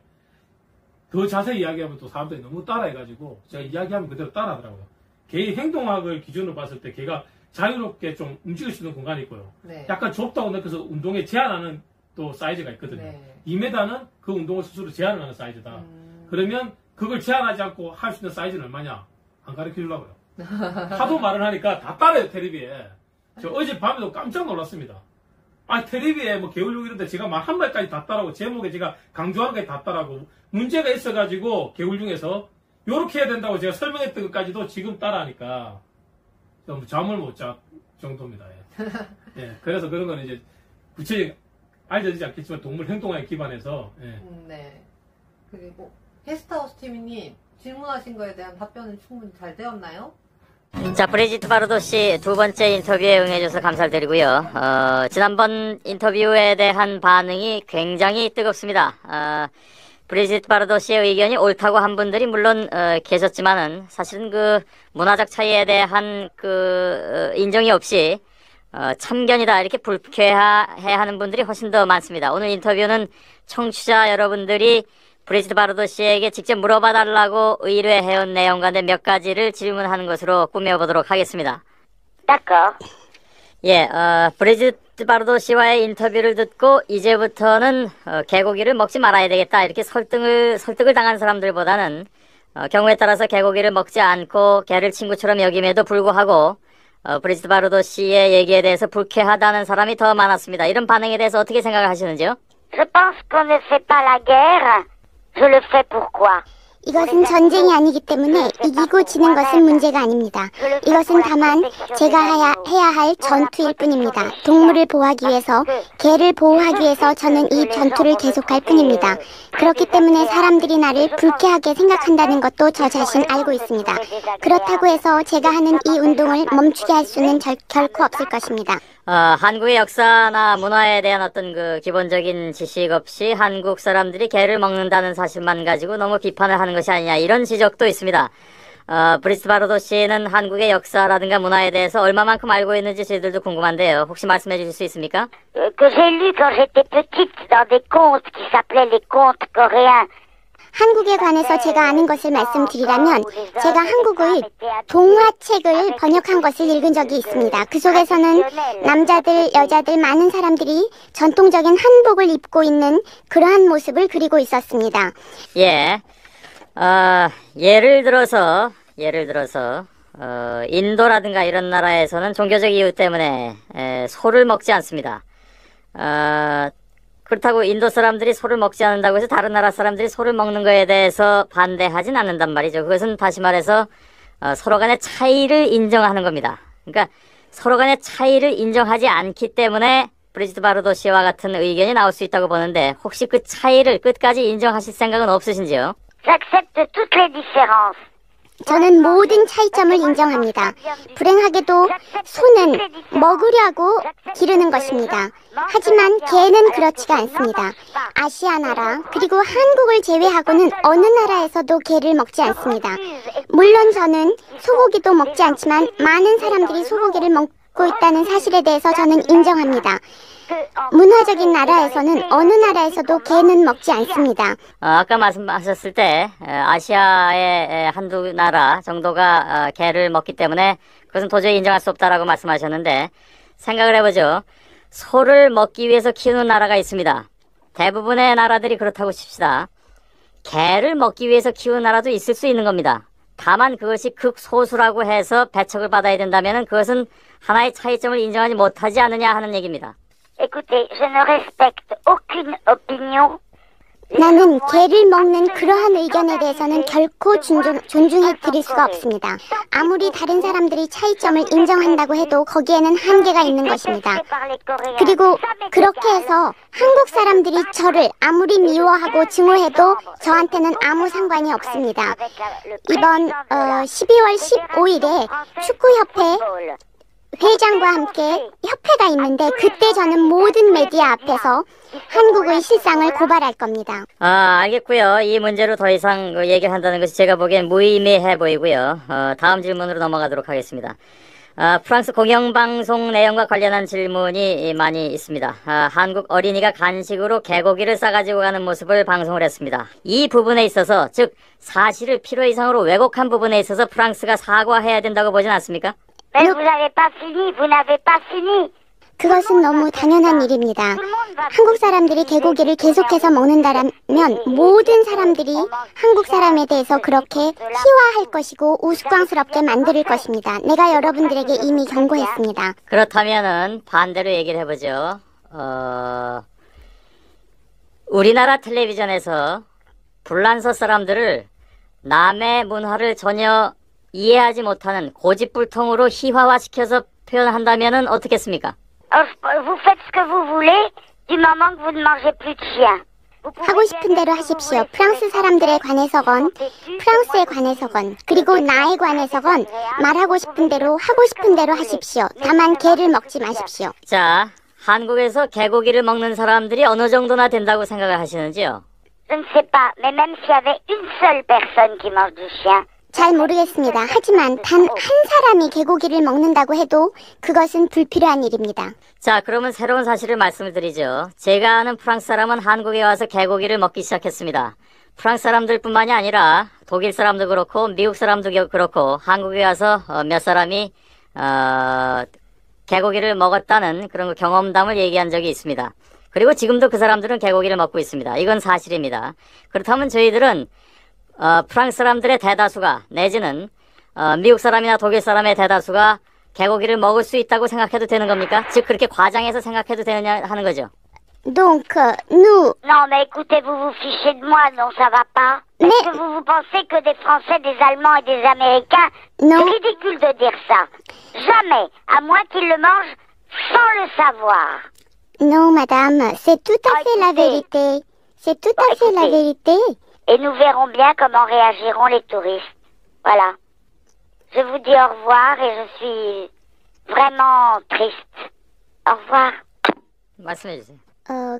더 자세히 이야기하면 또 사람들이 너무 따라해가지고 제가 이야기하면 그대로 따라하더라고요. 개의 행동학을 기준으로 봤을 때 개가 자유롭게 좀 움직일 수 있는 공간이 있고요. 네. 약간 좁다고 느껴서 운동에 제한하는 또 사이즈가 있거든요. 네. 2m는 그 운동을 스스로 제한을 하는 사이즈다. 그러면 그걸 제한하지 않고 할 수 있는 사이즈는 얼마냐? 안 가르쳐 주려고요. 하도 말을 하니까 다 따라요, 텔레비에. 저 어젯밤에도 깜짝 놀랐습니다. 텔레비에 뭐 개울육 이런데 제가 말 한마디까지 다 따라하고 제목에 제가 강조하는 게 다 따라하고 문제가 있어가지고 개울 중에서 요렇게 해야 된다고 제가 설명했던 것까지도 지금 따라하니까 좀 잠을 못 자 정도입니다. 예. 예, 그래서 그런 거는 이제 구체적으로 알려지지 않겠지만 동물 행동학에 기반해서 예. 네. 그리고 게스트하우스 TV님 질문하신 거에 대한 답변은 충분히 잘 되었나요? 자, 브리지트 바르도 씨 두 번째 인터뷰에 응해줘서 감사드리고요. 지난번 인터뷰에 대한 반응이 굉장히 뜨겁습니다. 브리지트 바르도 씨의 의견이 옳다고 한 분들이 물론 계셨지만은 사실은 그 문화적 차이에 대한 그 인정이 없이 참견이다 이렇게 불쾌해하는 분들이 훨씬 더 많습니다. 오늘 인터뷰는 청취자 여러분들이 브리지트 바르도 씨에게 직접 물어봐달라고 의뢰해온 내용 가운데 몇 가지를 질문하는 것으로 꾸며보도록 하겠습니다. D'accord. 예, 브리지트 바르도 씨와의 인터뷰를 듣고 이제부터는 개고기를 먹지 말아야 되겠다 이렇게 설득을 당한 사람들보다는 경우에 따라서 개고기를 먹지 않고 개를 친구처럼 여김에도 불구하고 브리지트 바르도 씨의 얘기에 대해서 불쾌하다는 사람이 더 많았습니다. 이런 반응에 대해서 어떻게 생각을 하시는지요? Je pense qu'on ne fait pas la guerre. Je le fais pourquoi? 이것은 전쟁이 아니기 때문에 이기고 지는 것은 문제가 아닙니다. 이것은 다만 제가 해야 할 전투일 뿐입니다. 동물을 보호하기 위해서, 개를 보호하기 위해서 저는 이 전투를 계속할 뿐입니다. 그렇기 때문에 사람들이 나를 불쾌하게 생각한다는 것도 저 자신 알고 있습니다. 그렇다고 해서 제가 하는 이 운동을 멈추게 할 수는 결코 없을 것입니다. 한국의 역사나 문화에 대한 어떤 그 기본적인 지식 없이 한국 사람들이 개를 먹는다는 사실만 가지고 너무 비판을 하는 것이 아니냐 이런 지적도 있습니다. 브리지트 바르도 씨는 한국의 역사라든가 문화에 대해서 얼마만큼 알고 있는지 저희들도 궁금한데요. 혹시 말씀해 주실 수 있습니까? Que j'ai lu quand j'étais petite dans des contes qui s'appelaient les contes coréens. 한국에 관해서 제가 아는 것을 말씀드리라면 제가 한국의 동화책을 번역한 것을 읽은 적이 있습니다. 그 속에서는 남자들, 여자들 많은 사람들이 전통적인 한복을 입고 있는 그러한 모습을 그리고 있었습니다. 예, 예를 들어서 인도라든가 이런 나라에서는 종교적 이유 때문에 소를 먹지 않습니다. 그렇다고 인도 사람들이 소를 먹지 않는다고 해서 다른 나라 사람들이 소를 먹는 거에 대해서 반대하진 않는단 말이죠. 그것은 다시 말해서 서로 간의 차이를 인정하는 겁니다. 그러니까 서로 간의 차이를 인정하지 않기 때문에 브리지트 바르도 씨와 같은 의견이 나올 수 있다고 보는데 혹시 그 차이를 끝까지 인정하실 생각은 없으신지요? J'accepte toutes les différences. 저는 모든 차이점을 인정합니다. 불행하게도 소는 먹으려고 기르는 것입니다. 하지만 개는 그렇지가 않습니다. 아시아 나라 그리고 한국을 제외하고는 어느 나라에서도 개를 먹지 않습니다. 물론 저는 소고기도 먹지 않지만 많은 사람들이 소고기를 먹고 있다는 사실에 대해서 저는 인정합니다. 문화적인 나라에서는 어느 나라에서도 개는 먹지 않습니다. 아까 말씀하셨을 때 아시아의 한두 나라 정도가 개를 먹기 때문에 그것은 도저히 인정할 수 없다라고 말씀하셨는데 생각을 해보죠. 소를 먹기 위해서 키우는 나라가 있습니다. 대부분의 나라들이 그렇다고 칩시다. 개를 먹기 위해서 키우는 나라도 있을 수 있는 겁니다. 다만 그것이 극소수라고 해서 배척을 받아야 된다면 그것은 하나의 차이점을 인정하지 못하지 않느냐 하는 얘기입니다. Écoutez, je ne respecte aucune opinion. 나는 개를 먹는 그러한 의견에 대해서는 결코 존중해 드릴 수가 없습니다. 아무리 다른 사람들이 차이점을 인정한다고 해도 거기에는 한계가 있는 것입니다. 그리고 그렇게 해서 한국 사람들이 저를 아무리 미워하고 증오해도 저한테는 아무 상관이 없습니다. 이번 12월 15일에 축구협회 회장과 함께 협회가 있는데 그때 저는 모든 메디아 앞에서 한국의 실상을 고발할 겁니다. 알겠고요. 이 문제로 더 이상 얘기를 한다는 것이 제가 보기엔 무의미해 보이고요. 다음 질문으로 넘어가도록 하겠습니다. 프랑스 공영방송 내용과 관련한 질문이 많이 있습니다. 한국 어린이가 간식으로 개고기를 싸가지고 가는 모습을 방송을 했습니다. 이 부분에 있어서 즉 사실을 필요 이상으로 왜곡한 부분에 있어서 프랑스가 사과해야 된다고 보진 않습니까? Mais vous n'avez pas fini, vous n'avez pas fini. 그것은 너무 당연한 일입니다. 한국 사람들이 개고기를 계속해서 먹는다면 모든 사람들이 한국 사람에 대해서 그렇게 희화할 것이고 우스꽝스럽게 만들 것입니다. 내가 여러분들에게 이미 경고했습니다. 그렇다면은 반대로 얘기를 해보죠. 우리나라 텔레비전에서 불란서 사람들을 남의 문화를 전혀 이해하지 못하는 고집불통으로 희화화시켜서 표현한다면은 어떻겠습니까? Vous faites ce que vous voulez du moment que vous ne mangez plus de chien. 하고 싶은 대로 하십시오. 프랑스 사람들에 관해서건 프랑스에 관해서건 그리고 나에 관해서건 말하고 싶은 대로 하고 싶은 대로 하십시오. 다만 개를 먹지 마십시오. 자, 한국에서 개고기를 먹는 사람들이 어느 정도나 된다고 생각을 하시는지요? Je ne sais pas, mais même s'il y avait une seule personne qui mange du chien, 잘 모르겠습니다. 하지만 단 한 사람이 개고기를 먹는다고 해도 그것은 불필요한 일입니다. 자, 그러면 새로운 사실을 말씀을 드리죠. 제가 아는 프랑스 사람은 한국에 와서 개고기를 먹기 시작했습니다. 프랑스 사람들뿐만이 아니라 독일 사람도 그렇고 미국 사람도 그렇고 한국에 와서 몇 사람이 개고기를 먹었다는 그런 경험담을 얘기한 적이 있습니다. 그리고 지금도 그 사람들은 개고기를 먹고 있습니다. 이건 사실입니다. 그렇다면 저희들은 프랑스 사람들의 대다수가 내지는 미국 사람이나 독일 사람의 대다수가 개고기를 먹을 수 있다고 생각해도 되는 겁니까? 즉 그렇게 과장해서 생각해도 되느냐 하는 거죠. Donc, nous... Non, mais écoutez, vous vous fichez de moi, non, ça va pas? Mais... Est-ce que vous pensez que des Français, des Allemands et des Américains... Non. C'est ridicule de dire ça. Jamais, à moins qu'ils le mangent sans le savoir. Non, madame, c'est tout à fait la vérité. C'est tout à fait la vérité. Et nous verrons bien comment réagiront les touristes. Voilà. Je vous dis au revoir et je suis vraiment triste. Au revoir. 말씀해 주세요.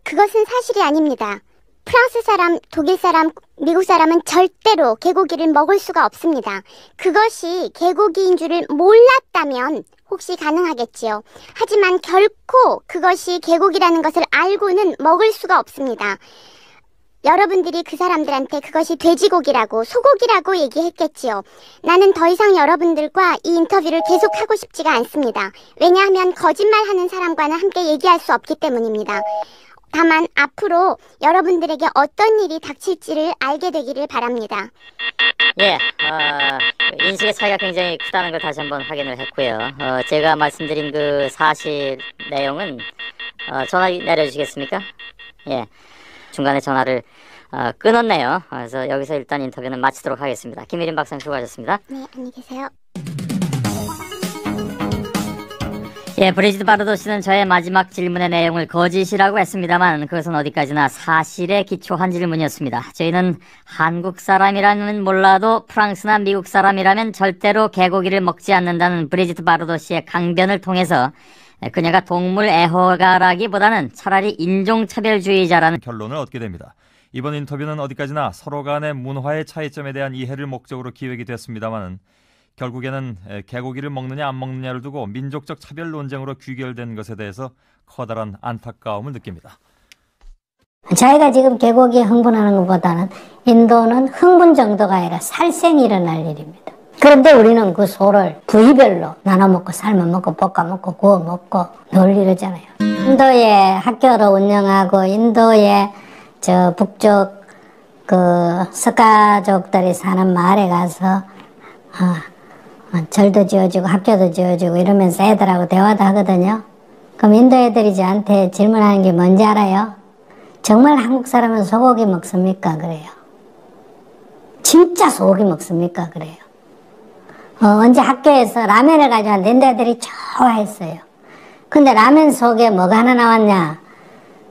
그것은 사실이 아닙니다. 프랑스 사람, 독일 사람, 미국 사람은 절대로 개고기를 먹을 수가 없습니다. 그것이 개고기인 줄을 몰랐다면 혹시 가능하겠지요. 하지만 결코 그것이 개고기라는 것을 알고는 먹을 수가 없습니다. 여러분들이 그 사람들한테 그것이 돼지고기라고 소고기라고 얘기했겠지요. 나는 더 이상 여러분들과 이 인터뷰를 계속하고 싶지가 않습니다. 왜냐하면 거짓말하는 사람과는 함께 얘기할 수 없기 때문입니다. 다만 앞으로 여러분들에게 어떤 일이 닥칠지를 알게 되기를 바랍니다. 예, 인식의 차이가 굉장히 크다는 걸 다시 한번 확인을 했고요. 제가 말씀드린 그 사실 내용은 전화 내려주시겠습니까? 예, 중간에 전화를 끊었네요. 그래서 여기서 일단 인터뷰는 마치도록 하겠습니다. 김일인 박사님 수고하셨습니다. 네, 안녕히 계세요. 예, 브리지트 바르도 씨는 저의 마지막 질문의 내용을 거짓이라고 했습니다만 그것은 어디까지나 사실에 기초한 질문이었습니다. 저희는 한국 사람이라면 몰라도 프랑스나 미국 사람이라면 절대로 개고기를 먹지 않는다는 브리지트 바르도 씨의 강변을 통해서 그녀가 동물 애호가라기보다는 차라리 인종차별주의자라는 결론을 얻게 됩니다. 이번 인터뷰는 어디까지나 서로 간의 문화의 차이점에 대한 이해를 목적으로 기획이 됐습니다만 결국에는 개고기를 먹느냐 안 먹느냐를 두고 민족적 차별 논쟁으로 귀결된 것에 대해서 커다란 안타까움을 느낍니다. 자기가 지금 개고기에 흥분하는 것보다는 인도는 흥분 정도가 아니라 살생이 일어날 일입니다. 그런데 우리는 그 소를 부위별로 나눠 먹고 삶아 먹고 볶아 먹고 구워 먹고 늘 이러잖아요. 인도의 학교를 운영하고 인도의 저 북쪽 그 석가족들이 사는 마을에 가서 절도 지어주고 학교도 지어주고 이러면서 애들하고 대화도 하거든요. 그럼 인도 애들이 저한테 질문하는 게 뭔지 알아요? 정말 한국 사람은 소고기 먹습니까? 그래요. 진짜 소고기 먹습니까? 그래요. 언제 학교에서 라면을 가져왔는데 인도 애들이 좋아했어요. 근데 라면 속에 뭐가 하나 나왔냐?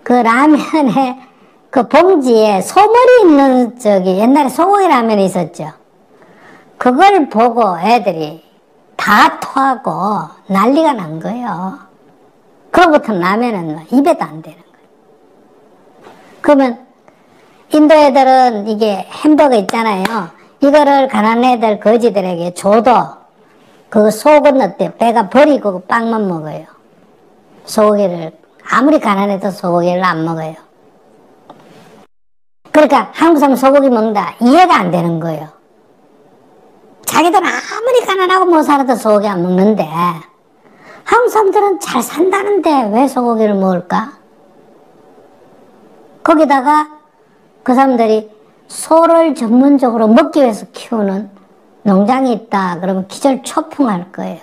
그 라면에 그 봉지에 소머리 있는 옛날에 소고기 라면이 있었죠. 그걸 보고 애들이 다 토하고 난리가 난 거예요. 그로부터 라면은 입에도 안 되는 거예요. 그러면 인도 애들은 이게 햄버거 있잖아요. 이거를 가난한 애들 거지들에게 줘도 그 속은 어때요? 배가 버리고 빵만 먹어요. 소고기를 아무리 가난해도 소고기를 안 먹어요. 그러니까 한국 사람 소고기 먹는다 이해가 안 되는 거예요. 자기들은 아무리 가난하고 못 살아도 소고기 안 먹는데 한국 사람들은 잘 산다는데 왜 소고기를 먹을까? 거기다가 그 사람들이 소를 전문적으로 먹기 위해서 키우는 농장이 있다 그러면 기절초풍할 거예요.